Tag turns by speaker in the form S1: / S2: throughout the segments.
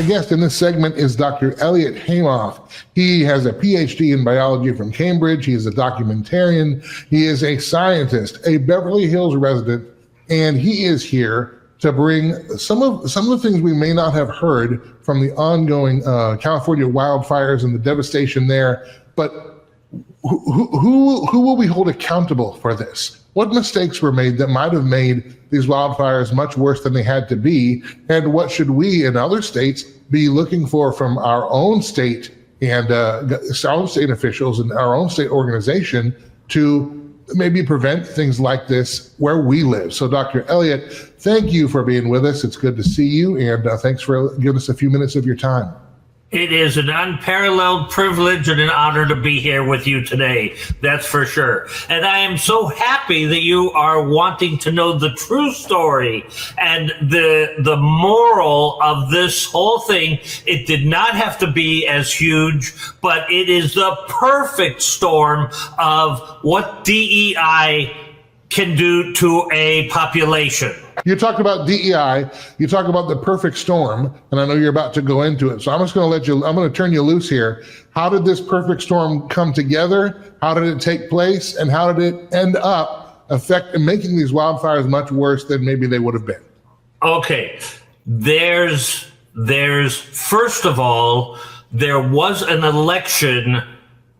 S1: My guest in this segment is Dr. Elliott Haimoff. He has a PhD in biology from Cambridge. He is a documentarian. He is a scientist, a Beverly Hills resident, and he is here to bring some of the things we may not have heard from the ongoing California wildfires and the devastation there. But who will we hold accountable for this? What mistakes were made that might have made these wildfires much worse than they had to be? And what should we in other states be looking for from our own state and our own state officials and our own state organization to maybe prevent things like this where we live? So Dr. Elliott, thank you for being with us. It's good to see you, and thanks for giving us a few minutes of your time.
S2: It is an unparalleled privilege and an honor to be here with you today. That's for sure. And I am so happy that you are wanting to know the true story and the moral of this whole thing. It did not have to be as huge, but it is the perfect storm of what DEI can do to a population.
S1: You talked about DEI, you talk about the perfect storm, and I know you're about to go into it. So I'm just going to turn you loose here. How did this perfect storm come together? How did it take place? And how did it end up making these wildfires much worse than maybe they would have been?
S2: Okay. There's first of all, there was an election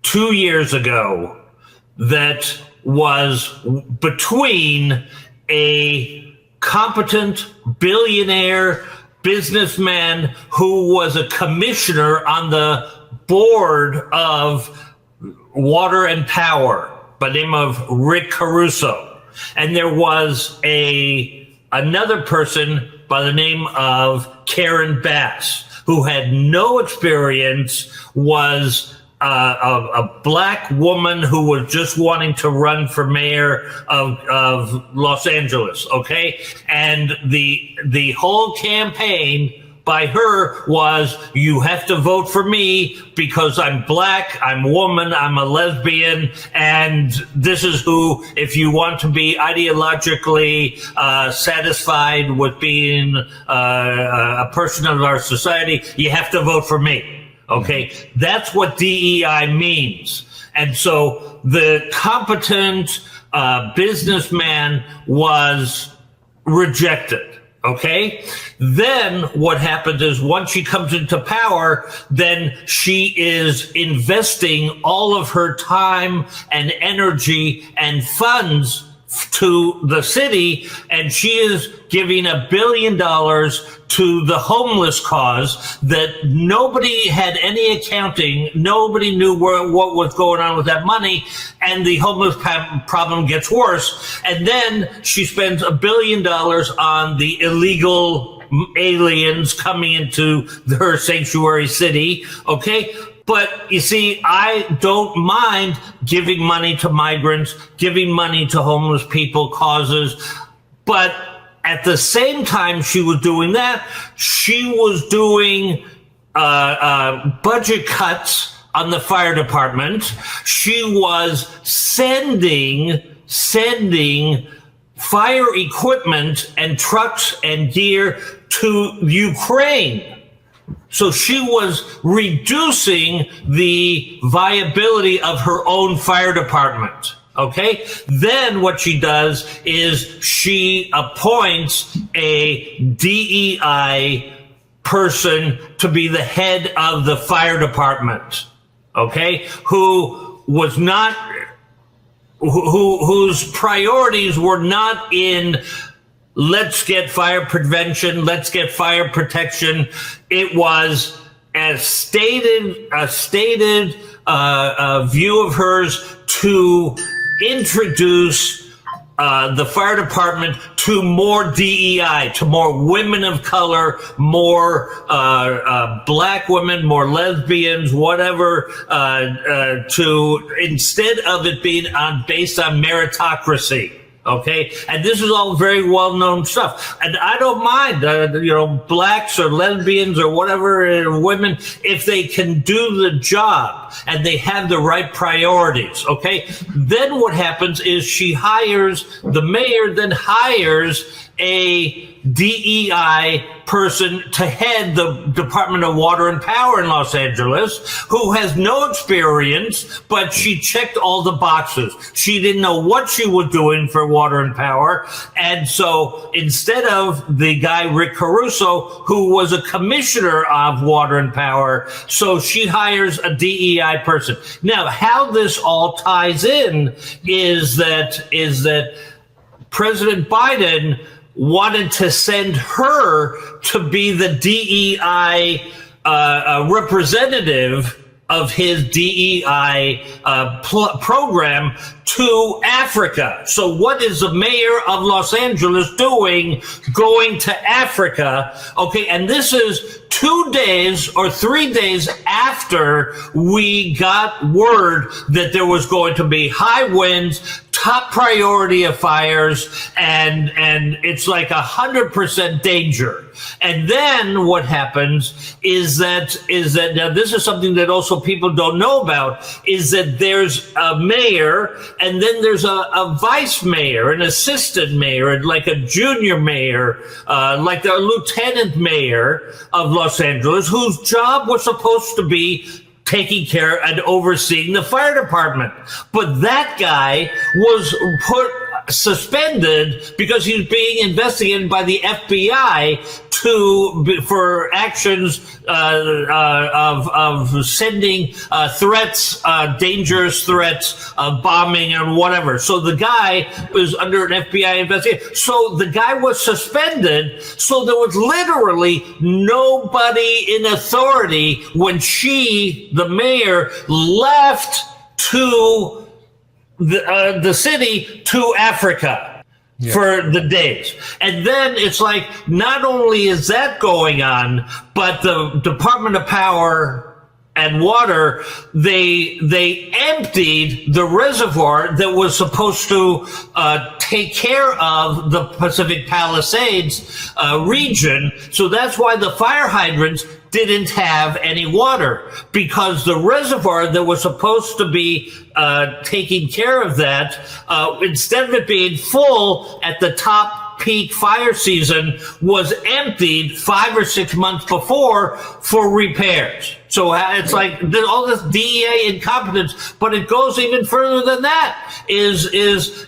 S2: 2 years ago that was between a competent billionaire businessman who was a commissioner on the board of Water and Power by the name of Rick Caruso. And there was another person by the name of Karen Bass, who had no experience, was a black woman who was just wanting to run for mayor of Los Angeles, okay? And the whole campaign by her was, you have to vote for me because I'm black, I'm a woman, I'm a lesbian, and this is who, if you want to be ideologically satisfied with being a person of our society, you have to vote for me. Okay, that's what DEI means. And so the competent businessman was rejected. Okay, then what happens is once she comes into power, then she is investing all of her time and energy and funds to the city, and she is giving $1 billion to the homeless cause that nobody had any accounting, nobody knew what was going on with that money, and the homeless problem gets worse. And then she spends $1 billion on the illegal aliens coming into her sanctuary city, okay? But you see, I don't mind giving money to migrants, giving money to homeless people, causes. But at the same time she was doing that, she was doing budget cuts on the fire department. She was sending fire equipment and trucks and gear to Ukraine. So she was reducing the viability of her own fire department. Okay. Then what she does is she appoints a DEI person to be the head of the fire department. Okay. Whose priorities were not in let's get fire prevention, let's get fire protection. It was a stated view of hers to introduce the fire department to more DEI, to more women of color, more black women, more lesbians, whatever, to instead of it being based on meritocracy. Okay, and this is all very well-known stuff, and I don't mind, blacks or lesbians or whatever women, if they can do the job and they have the right priorities. Okay, then what happens is the mayor then hires a DEI person to head the Department of Water and Power in Los Angeles, who has no experience, but she checked all the boxes. She didn't know what she was doing for water and power. And so instead of the guy, Rick Caruso, who was a commissioner of water and power, so she hires a DEI person. Now, how this all ties in is that President Biden wanted to send her to be the DEI representative of his DEI program to Africa. So what is the mayor of Los Angeles doing going to Africa? Okay, and this is 2 days or 3 days after we got word that there was going to be high winds, top priority of fires, and it's like 100% danger. And then what happens is that now this is something that also people don't know about, is that there's a mayor and then there's a vice mayor, an assistant mayor, like a junior mayor, like the lieutenant mayor of Los Angeles, whose job was supposed to be taking care and overseeing the fire department. But that guy was suspended because he was being investigated by the FBI for actions of sending threats, dangerous threats, bombing and whatever. So the guy was under an FBI investigation. So the guy was suspended. So there was literally nobody in authority when the mayor, left to the city to Africa. Yeah. For the days. And then it's like, not only is that going on, but the Department of Power and Water, they emptied the reservoir that was supposed to take care of the Pacific Palisades region. So that's why the fire hydrants didn't have any water, because the reservoir that was supposed to be taking care of that, instead of it being full at the top peak fire season, was emptied 5 or 6 months before for repairs. So it's like all this DEA incompetence, but it goes even further than that. Is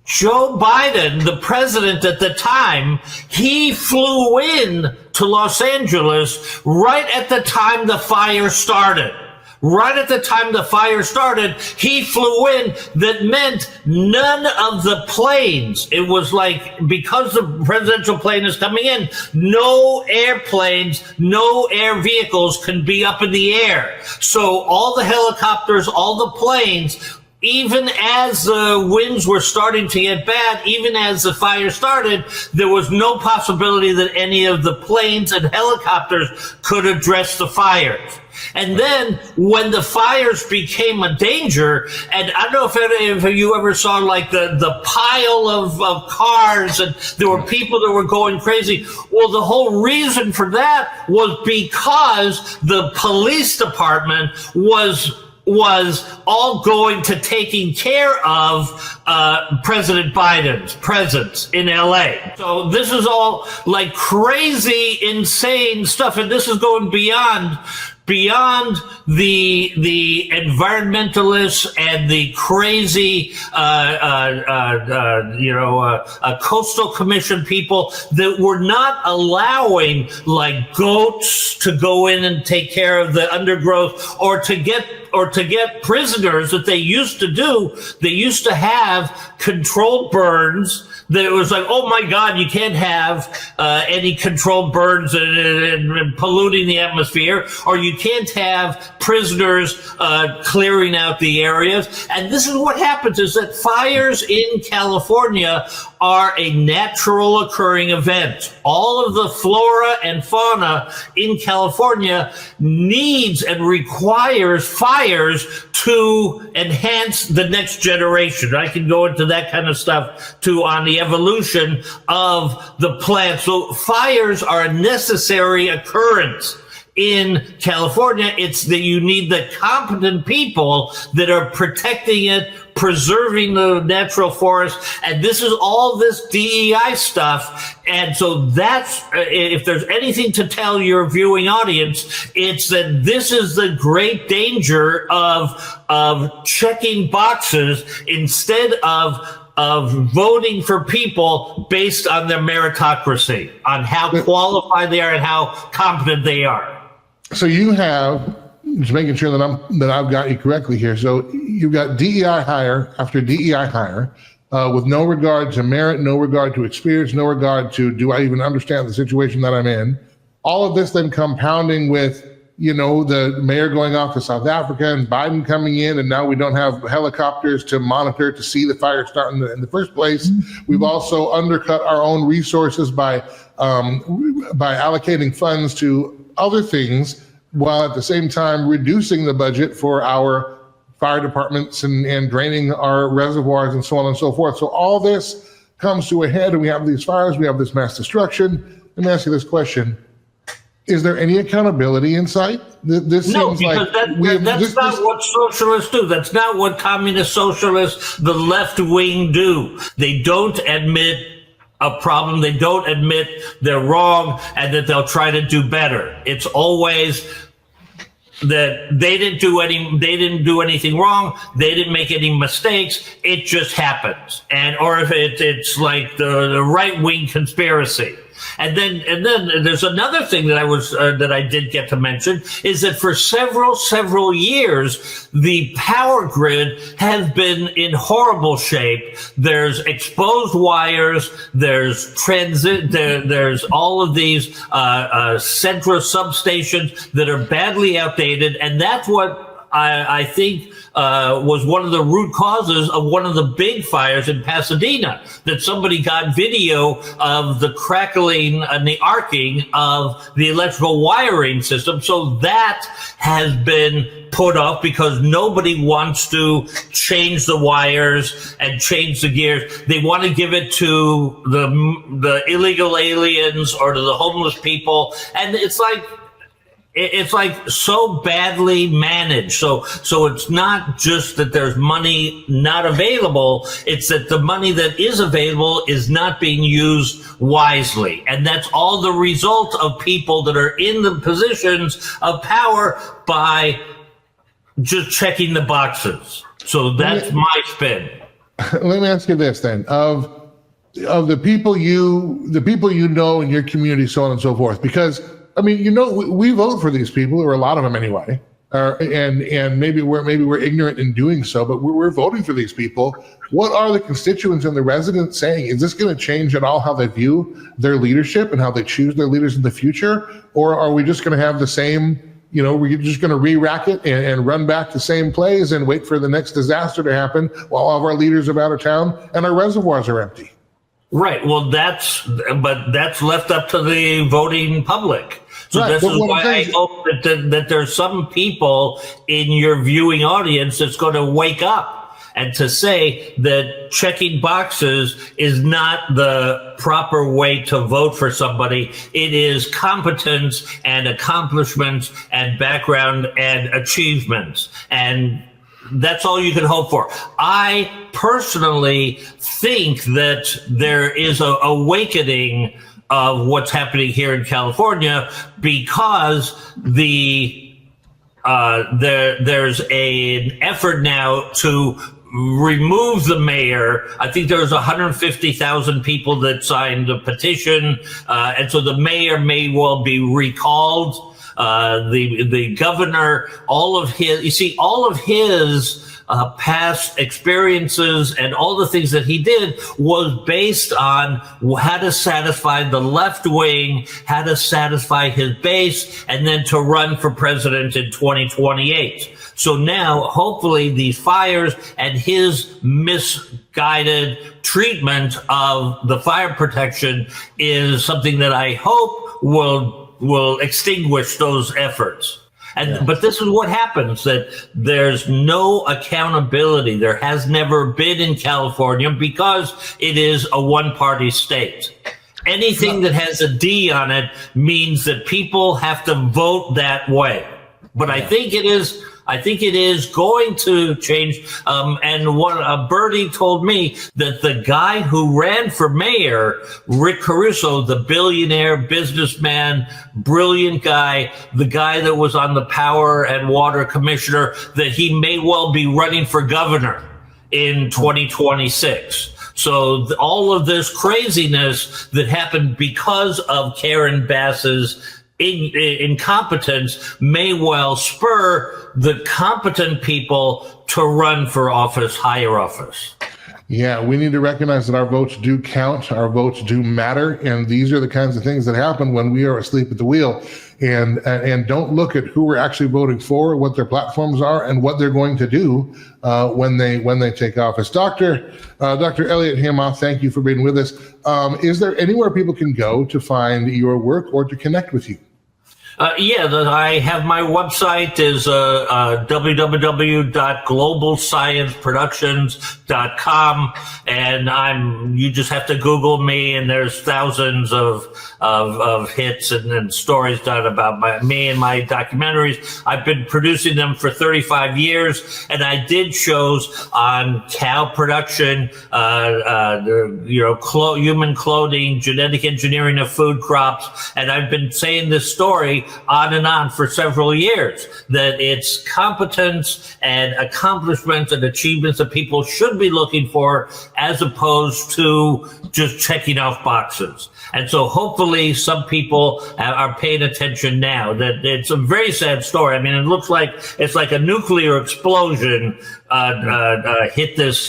S2: Joe Biden, the president at the time, he flew in to Los Angeles right at the time the fire started. Right at the time the fire started, he flew in. That meant none of the planes. It was like, because the presidential plane is coming in, no airplanes, no air vehicles can be up in the air. So all the helicopters, all the planes, even as the winds were starting to get bad, even as the fire started, there was no possibility that any of the planes and helicopters could address the fires. And then when the fires became a danger, and I don't know if any of you ever saw like the pile of cars, and there were people that were going crazy. Well, the whole reason for that was because the police department was all going to taking care of President Biden's presence in LA. So this is all like crazy, insane stuff, and this is going beyond the environmentalists and the crazy coastal commission people that were not allowing like goats to go in and take care of the undergrowth, or to get prisoners that they used to do. They used to have controlled burns. That it was like, oh my God, you can't have any controlled burns and polluting the atmosphere, or you can't have prisoners clearing out the areas. And this is what happens, is that fires in California are a natural occurring event. All of the flora and fauna in California needs and requires fires to enhance the next generation. I can go into that kind of stuff too, on the evolution of the plant. So fires are a necessary occurrence in California. It's that you need the competent people that are protecting it, preserving the natural forest. And this is all this DEI stuff. And so that's, if there's anything to tell your viewing audience, it's that this is the great danger of checking boxes instead of voting for people based on their meritocracy, on how qualified they are and how competent they are.
S1: So you have, just making sure that I've got you correctly here. So you've got DEI hire after DEI hire, with no regard to merit, no regard to experience, no regard to, do I even understand the situation that I'm in? All of this then compounding with, the mayor going off to South Africa and Biden coming in, and now we don't have helicopters to monitor to see the fire start in the first place. We've also undercut our own resources by allocating funds to other things, while at the same time reducing the budget for our fire departments and draining our reservoirs and so on and so forth. So all this comes to a head, and we have these fires, we have this mass destruction. Let me ask you this question. Is there any accountability in sight? This
S2: no,
S1: seems
S2: because
S1: like
S2: that's not what socialists do. That's not what communist socialists, the left wing, do. They don't admit a problem. They don't admit they're wrong and that they'll try to do better. It's always that they didn't do anything wrong. They didn't make any mistakes. It just happens. Or if it's like the right wing conspiracy. And then there's another thing that I did get to mention, is that for several years, the power grid has been in horrible shape. There's exposed wires, there's there's all of these central substations that are badly outdated, and that's what I think was one of the root causes of one of the big fires in Pasadena, that somebody got video of the crackling and the arcing of the electrical wiring system. So that has been put off because nobody wants to change the wires and change the gears. They want to give it to the illegal aliens or to the homeless people. And it's like so badly managed. So it's not just that there's money not available. It's that the money that is available is not being used wisely. And that's all the result of people that are in the positions of power by just checking the boxes. So that's my spin.
S1: Let me ask you this then. Of the people you know in your community, so on and so forth, because I mean, we vote for these people, or a lot of them anyway, and maybe we're ignorant in doing so, but we're voting for these people. What are the constituents and the residents saying? Is this going to change at all how they view their leadership and how they choose their leaders in the future? Or are we just going to have the same, we're just going to re-rack it and run back the same plays and wait for the next disaster to happen while all of our leaders are out of town and our reservoirs are empty? Right.
S2: Well, that's left up to the voting public. So right. This is why I hope that there's some people in your viewing audience that's going to wake up and to say that checking boxes is not the proper way to vote for somebody. It is competence and accomplishments and background and achievements. And that's all you can hope for. I personally think that there is a awakening of what's happening here in California, because there's an effort now to remove the mayor. I think there's 150,000 people that signed a petition, and so the mayor may well be recalled. The governor, all of his past experiences and all the things that he did was based on how to satisfy the left wing, how to satisfy his base, and then to run for president in 2028. So now, hopefully, these fires and his misguided treatment of the fire protection is something that I hope will extinguish those efforts. But this is what happens, that there's no accountability. There has never been in California because it is a one-party state. Anything that has a D on it means that people have to vote that way. But I think it is I think it is going to change. And what Bertie told me that the guy who ran for mayor, Rick Caruso, the billionaire businessman, brilliant guy, the guy that was on the Power and Water Commissioner, that he may well be running for governor in 2026. So all of this craziness that happened because of Karen Bass's incompetence may well spur the competent people to run for office, higher office.
S1: Yeah, we need to recognize that our votes do count, our votes do matter, and these are the kinds of things that happen when we are asleep at the wheel. And don't look at who we're actually voting for, what their platforms are, and what they're going to do when they take office. Dr. Elliott Haimoff, thank you for being with us. Is there anywhere people can go to find your work or to connect with you?
S2: I have my website is www.globalscienceproductions.com, and you just have to Google me, and there's thousands of hits and stories done about me and my documentaries. I've been producing them for 35 years, and I did shows on cow production, human cloning, genetic engineering of food crops, and I've been saying this story on and on for several years, that it's competence and accomplishments and achievements that people should be looking for, as opposed to just checking off boxes. And so hopefully some people are paying attention now. That it's a very sad story. I mean, it looks like it's like a nuclear explosion hit this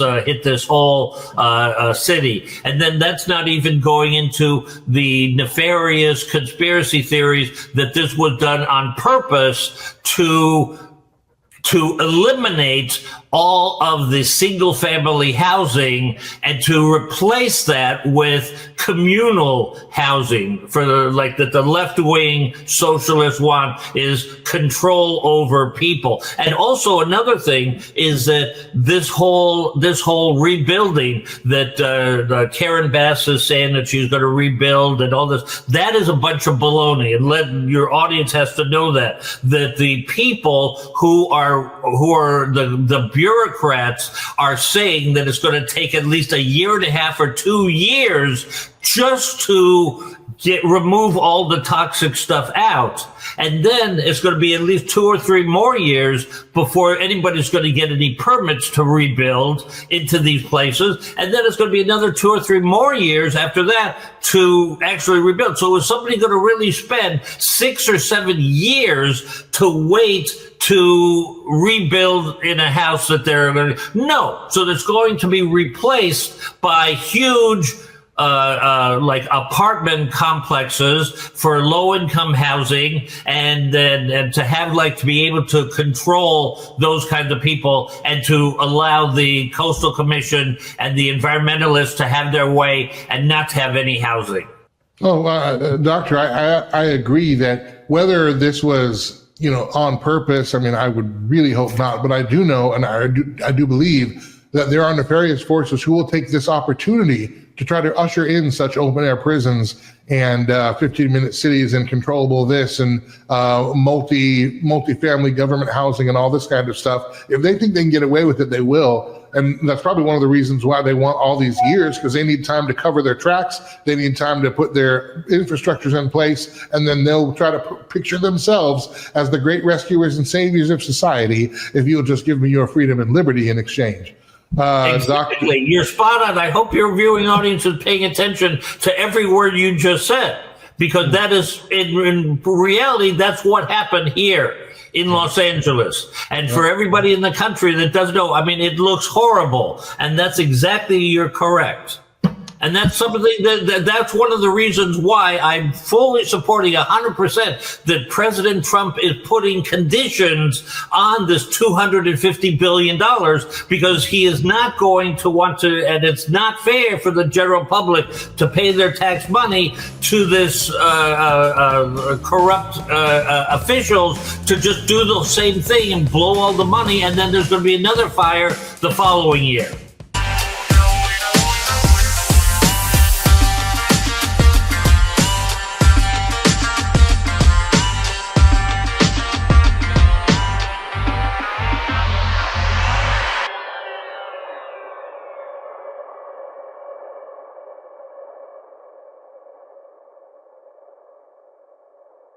S2: whole city. And then that's not even going into the nefarious conspiracy theories that this was done on purpose to eliminate all of the single family housing and to replace that with communal housing for the left wing socialists want is control over people. And also another thing is that this whole rebuilding that Karen Bass is saying that she's going to rebuild and all this, that is a bunch of baloney. And your audience has to know that the people who are the bureaucrats are saying that it's going to take at least 1.5 or 2 years just to remove all the toxic stuff out. And then it's going to be at least 2 or 3 more years before anybody's going to get any permits to rebuild into these places. And then it's going to be another 2 or 3 more years after that to actually rebuild. So is somebody going to really spend 6 or 7 years to wait to rebuild in a house that they're going to? No. So it's going to be replaced by huge apartment complexes for low-income housing, and to have to be able to control those kinds of people and to allow the Coastal Commission and the environmentalists to have their way and not to have any housing.
S1: Doctor, I agree that whether this was on purpose, I mean, I would really hope not, but I do know, and I do believe that there are nefarious forces who will take this opportunity to try to usher in such open-air prisons and 15-minute cities and controllable this and multi-family government housing and all this kind of stuff. If they think they can get away with it, they will. And that's probably one of the reasons why they want all these years, because they need time to cover their tracks. They need time to put their infrastructures in place, and then they'll try to picture themselves as the great rescuers and saviors of society if you'll just give me your freedom and liberty in exchange.
S2: Exactly. You're spot on. I hope your viewing audience is paying attention to every word you just said, because that is, in reality, that's what happened here in Los Angeles. And for everybody in the country that doesn't know, I mean, it looks horrible. And that's exactly, you're correct. And that's something that's one of the reasons why I'm fully supporting 100% that President Trump is putting conditions on this $250 billion, because he is not going to want to, and it's not fair for the general public to pay their tax money to this corrupt officials to just do the same thing and blow all the money, and then there's going to be another fire the following year.